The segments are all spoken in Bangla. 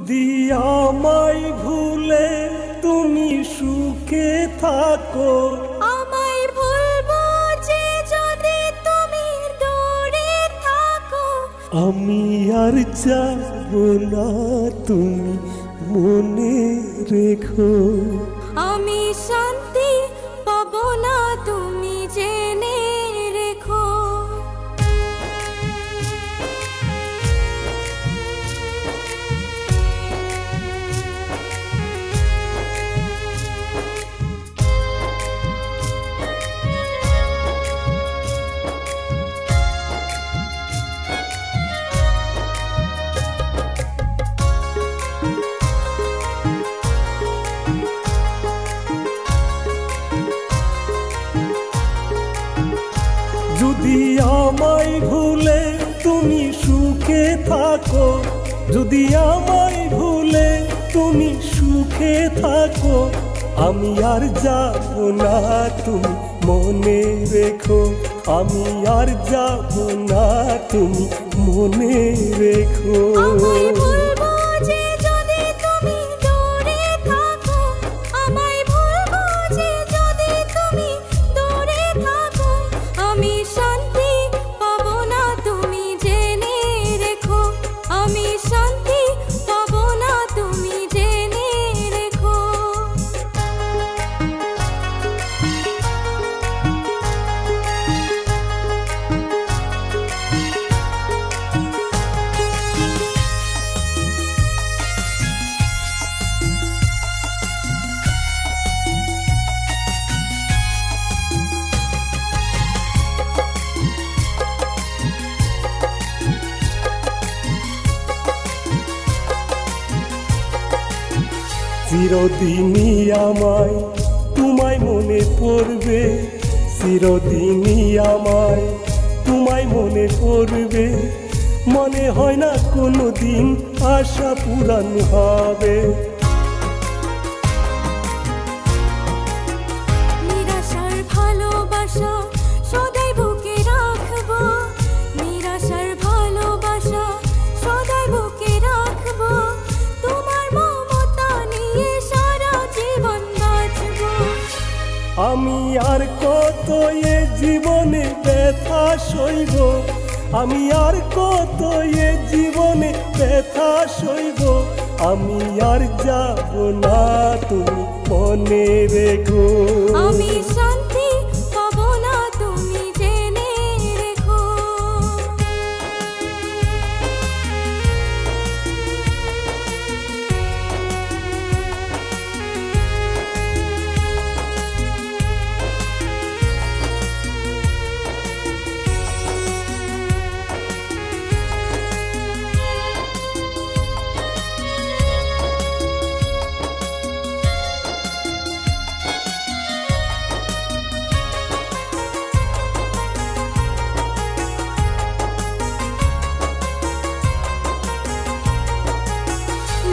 যদি আমায় ভুলে তুমি সুখে থাকো, আমায় ভুলবো যে যদি তুমি দূরে থাকো। আমি আর যাব না তুমি মনে রেখো, আমি শান্তি পাবো না তুমি জেনে রেখো। যদি আমায় ভুলে তুমি সুখে থাকো, যদি আমায় ভুলে তুমি সুখে থাকো, আমি আর যাব না তুমি মনে রেখো, আমি আর যাব না তুমি মনে রেখো। আমায় ভুলবো যে যদি তুমি দূরে থাকো, আমায় ভুলবো যে যদি তুমি দূরে থাকো। আমি শান্তি পাবো না তুমি জেনে রেখো, আমি শান্তি পাবো না তুমি জেনে রেখো। চিরদিনই আমায় তোমায় মনে পড়বে, চিরদিনই আমায় তোমায় মনে পড়বে, মনে হয় না কোনো দিন আশা পূরণ হবে। নিরাশার ভালোবাসা সদাই বুকে রাখবো, নিরাশার ভালোবাসা সদাই বুকে রাখবো। তোমার মমতা নিয়ে সারা জীবন বাঁচবো। আমি আর কত এ জীবনে ব্যথা সইব, আমি আর কত এ জীবনে ব্যথা সইব, আমি আর যাব না তুমি মনে রেখো। আমি শান্তি পাবো না তুমি জেনে রেখো।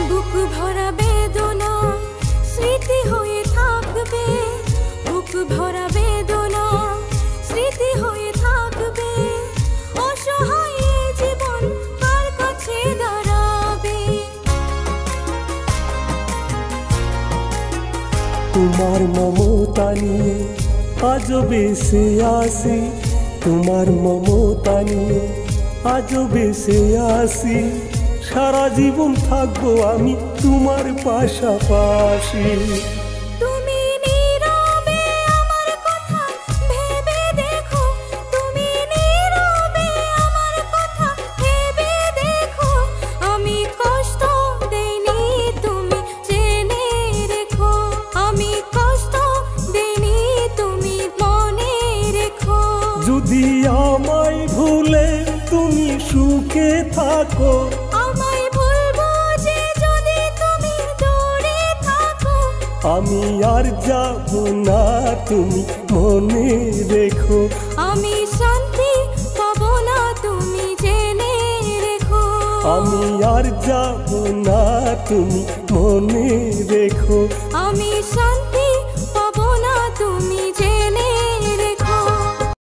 বুক ভরা বেদনা স্মৃতি হয়ে থাকবে, বুক ভরা বেদনা স্মৃতি হয়ে থাকবে। অসহায় জীবন কার কাছে দাঁড়াবে। তোমার মমতা নিয়ে আজও বেঁচে আসি, তোমার মমতা নিয়ে আজও বেঁচে আসি, সারা জীবন থাকবো আমি তোমার পাশাপাশি। তুমি নীরবে আমার কথা ভেবে দেখো, তুমি নীরবে আমার কথা ভেবে দেখো। আমি কষ্ট দেইনি তুমি জেনে রেখো, আমি কষ্ট দেইনি তুমি মনে রেখো। যদি আমায় ভুলে তুমি সুখে থাকো, আমায় ভুলবো যে যদি তুমি দূরে থাকো। আমি আর যাব না তুমি মনে রেখো, আমি শান্তি পাবো না তুমি জেনে রেখো। আমি আর যাব না তুমি মনে রেখো, আমি শান্তি